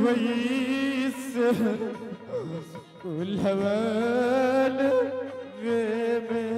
वही से कुलवन में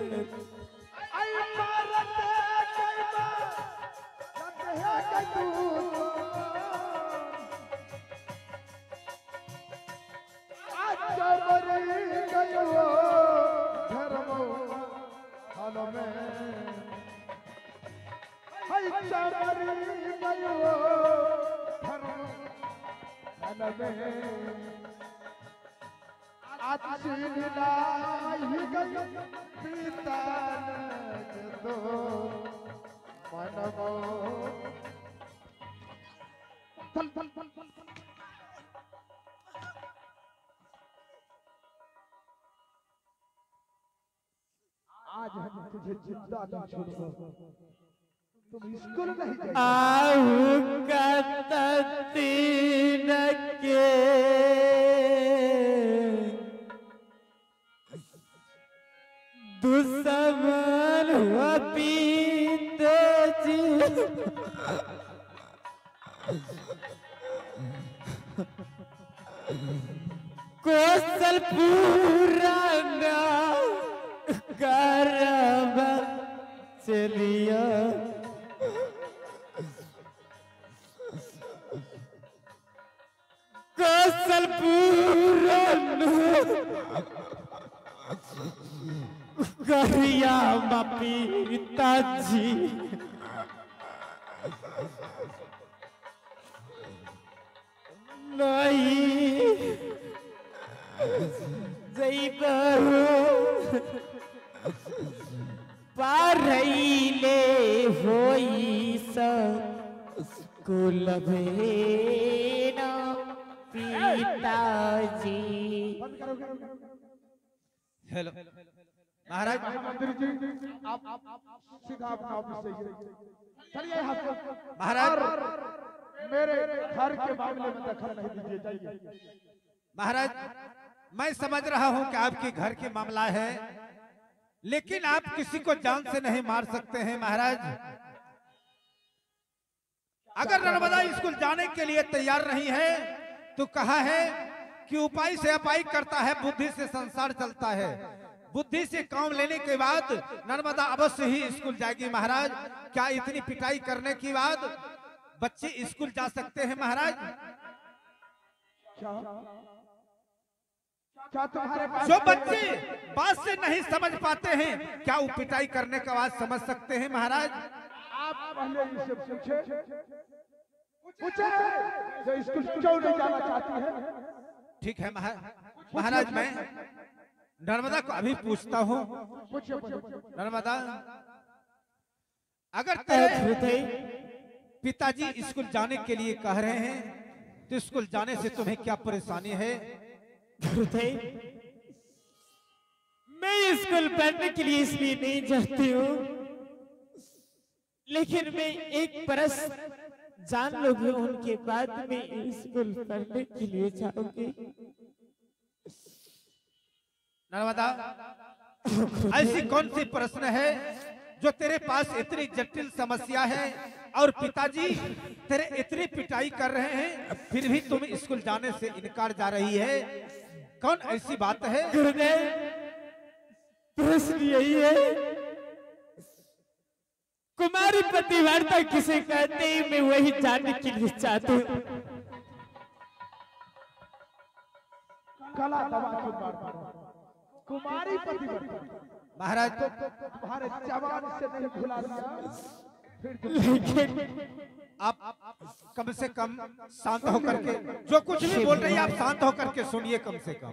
आज हम तुझे जिंदा नहीं छोड़ेंगे। तुम स्कूल नहीं जाएगी। आहू का तीन के दुश्मन पीते जी कोसल पुराना करब चलिया कोसल पुराना करिया पिताजी नहीं जइबहु पारैले होई स्कूल भेना पिताजी। हेलो महाराज, मंत्री जी आप सीधा अपना ऑफिस जाइए। चलिए यहाँ से। महाराज मेरे घर के मामले में दखल नहीं दीजिए, जाइए। महाराज, मैं समझ रहा हूं कि आपके घर के मामला है, लेकिन आप किसी को जान से नहीं मार सकते हैं महाराज। अगर नर्मदा स्कूल जाने के लिए तैयार नहीं है तो कहा है कि उपाय से अपाय करता है, बुद्धि से संसार चलता है। बुद्धि से काम लेने के बाद नर्मदा अवश्य ही स्कूल जाएगी महाराज। क्या इतनी पिटाई करने के बाद बच्चे स्कूल जा सकते हैं महाराज? क्या तुम्हारे पास जो बच्चे बात से नहीं समझ पाते हैं, क्या वो पिटाई करने का बात समझ सकते हैं महाराज? आप पहले इनसे पूछे जो स्कूल क्यों नहीं जाना चाहती है। ठीक है महाराज, मैं नर्मदा को अभी पूछता हूँ। नर्मदा, अगर तेरे पिताजी स्कूल जाने के लिए कह रहे हैं तो स्कूल जाने से तुम्हें क्या परेशानी है? मैं स्कूल पढ़ने के लिए इसलिए नहीं चाहती हूँ, लेकिन मैं एक प्रश्न जान लोगे उनके बाद में स्कूल पढ़ने के लिए जाऊंगी। नर्मदा, ऐसी कौन सी प्रश्न है जो तेरे पास इतनी जटिल समस्या है और पिताजी तेरे इतनी पिटाई कर रहे हैं, फिर भी तुम स्कूल जाने से इनकार जा रही है? कौन ऐसी बात है? गुरुदेव, प्रश्न यही है, कुमारी पतिव्रता किसे कहते हैं, मैं वही जानने के लिए चाहती हूँ। कला दवा क्यों मारता है? कुमारी पतिव्रता महाराज, तुम्हारे जवान से नहीं भुला दिया, लेकिन आप कम से कम शांत होकर के, जो कुछ भी बोल रही है आप शांत होकर के सुनिए। कम से कम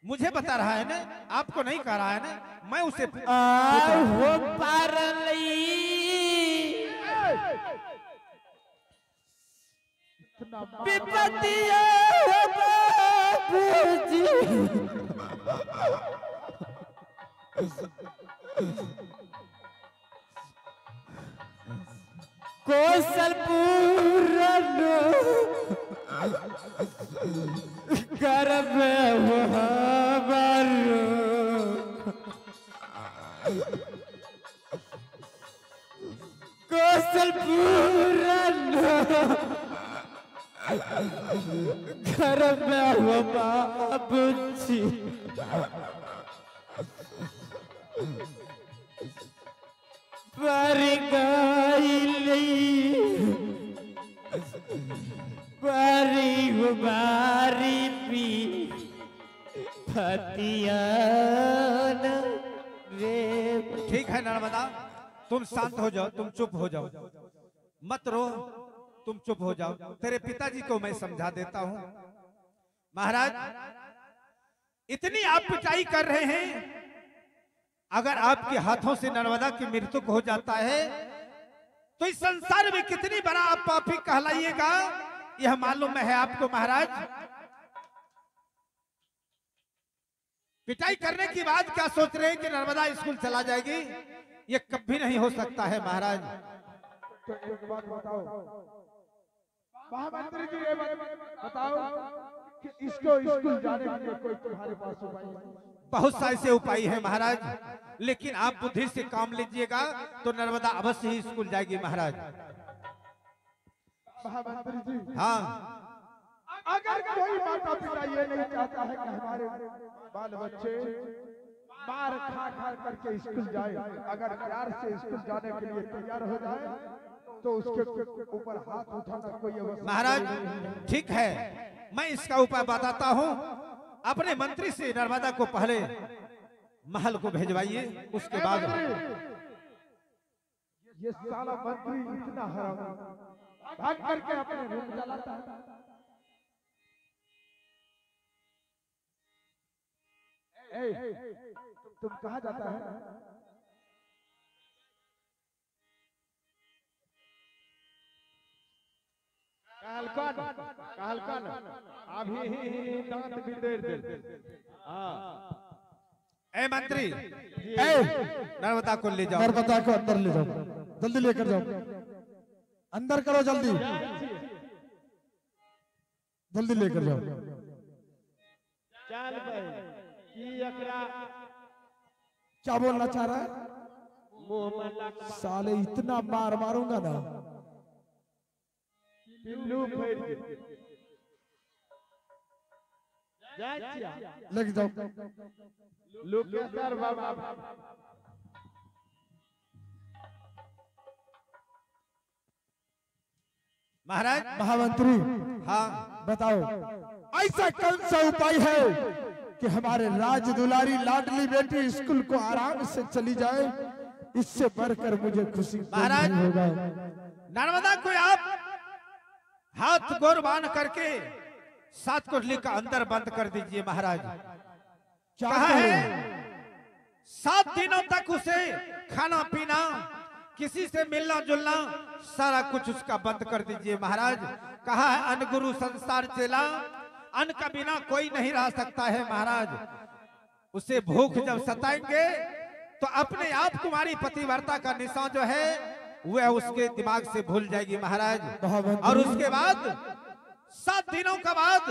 मुझे बता रहा है ना, आपको नहीं कह रहा है ना। मैं उसे हो पारलई विपत्तिया बाबूजी कोसल पूरनो गर्भ हमारो कोसल पूरनो घर में हो बाबूजी बारी गाइली बारी गुबारी पी फतियान रे। ठीक है नर्मदा, तुम शांत हो जाओ, तुम चुप हो जाओ, मत रो, तुम चुप हो जाओ। तेरे पिताजी को मैं समझा देता हूं। महाराज, इतनी आप पिटाई कर रहे हैं, अगर आपके हाथों से नर्मदा की मृत्यु हो जाता है तो इस संसार में कितनी बड़ा आप पापी कहलाइएगा, यह मालूम है आपको। महाराज, पिटाई करने के बाद क्या सोच रहे हैं कि नर्मदा स्कूल चला जाएगी? ये कभी नहीं हो सकता है महाराज। तो एक बात बताओ महामंत्री जी, ये बात बताओ कि इसको स्कूल जाने के लिए कोई तुम्हारे पास उपाय है? बहुत सा ऐसे उपाय है महाराज, लेकिन आप बुद्धि से काम लीजिएगा तो नर्मदा अवश्य ही स्कूल जाएगी महाराज। महामंत्री जी, हाँ, अगर कोई माता पिता ये नहीं चाहता है कि हमारे बाल बच्चे मार खा खा करके स्कूल जाए, अगर प्यार से स्कूल जाने के लिए तैयार हो जाए तो उसके ऊपर हाथ उठाना कोई अवसर महाराज ठीक है, मैं इसका उपाय बताता हूँ। अपने मंत्री से नर्मदा को पहले महल को भेजवाइए, उसके बाद। ये साला मंत्री इतना हराम भाग करके अपने रूम चलाता है। तुम कहाँ जाता है? कहलकन अभी दांत बिंदेर दे। ए मंत्री, नर्मदा को ले जाओ। नर्मदा को अंदर ले जाओ, जल्दी लेकर जाओ, अंदर करो जल्दी, जल्दी लेकर जाओ। चल भाई की एकरा क्या बोलना चाह रहा है? मुंह में लग साले इतना मार मारूंगा ना, पिल्लू फेर दे। जा चिया लेके जाओ। लोकेश्वर बाबा महाराज, महामंत्री हाँ बताओ, ऐसा कौन सा उपाय है कि हमारे राज दुलारी लाडली बेटी स्कूल को आराम से चली जाए? इससे बढ़कर मुझे खुशी कोई महाराज, नहीं होगा। नर्मदा को आप हाथ गोर बांध करके 7 कोठली का अंदर बंद कर दीजिए महाराज। क्या कहा करें? है 7 दिनों तक उसे खाना पीना, किसी से मिलना जुलना, सारा कुछ उसका बंद कर दीजिए महाराज। कहा है अन्न गुरु संसार चेला, अन्न का बिना कोई नहीं रह सकता है महाराज। उसे भूख जब सताएंगे तो अपने आप कुमारी पतिव्रता का निशान जो है वह उसके दिमाग से भूल जाएगी महाराज। और उसके बाद 7 दिनों का बाद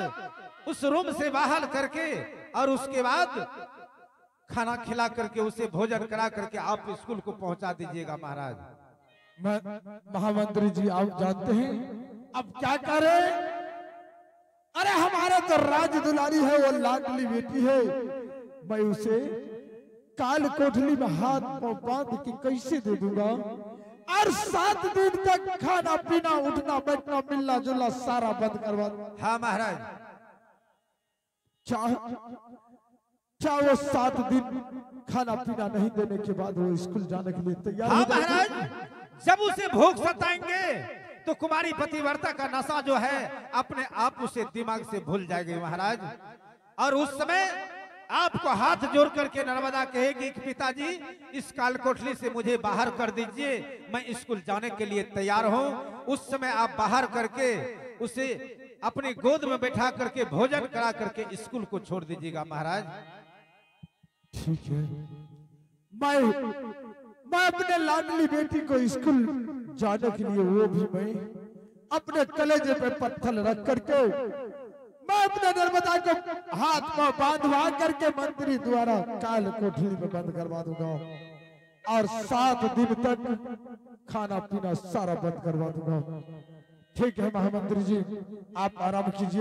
उस रूम से बाहर करके और उसके बाद खाना खिला करके उसे भोजन करा करके आप स्कूल को पहुंचा दीजिएगा महाराज। महामंत्री जी, आप जानते हैं अब क्या करें? अरे हमारा तो राज दुलारी है, वो लाडली बेटी है, मैं उसे काल कोठली में हाथ पांव बांध के कैसे दे दूंगा? और 7 दिन तक खाना पीना, उठना बैठना, मिलना जुलना सारा बंद करवा दूंगा। हाँ महाराज, क्या वो 7 दिन खाना पीना नहीं देने के बाद वो स्कूल जाने के लिए तैयार हाँ हो जाएगी? महाराज, जब उसे भूख सताएंगे तो कुमारी पतिव्रता का नशा जो है अपने आप उसे दिमाग से भूल जाएगी महाराज। और उस समय आपको हाथ जोड़ करके नर्मदा कहेगी कि पिताजी इस काल कोठली से मुझे बाहर कर दीजिए, मैं स्कूल जाने के लिए तैयार हूँ। उस समय आप बाहर करके उसे अपने गोद में बैठा करके भोजन करा करके स्कूल को छोड़ दीजिएगा महाराज। ठीक है, मैं अपने लाडली बेटी को स्कूल जाने के लिए, वो भी मैं अपने कलेजे पे पत्थर रख करके, मैं अपने नर्मदा को हाथ में बांधवा करके मंत्री द्वारा काल कोठली में बंद करवा दूंगा और 7 दिन तक खाना पीना सारा बंद करवा दूंगा। ठीक है महामंत्री जी, आप आराम कीजिए।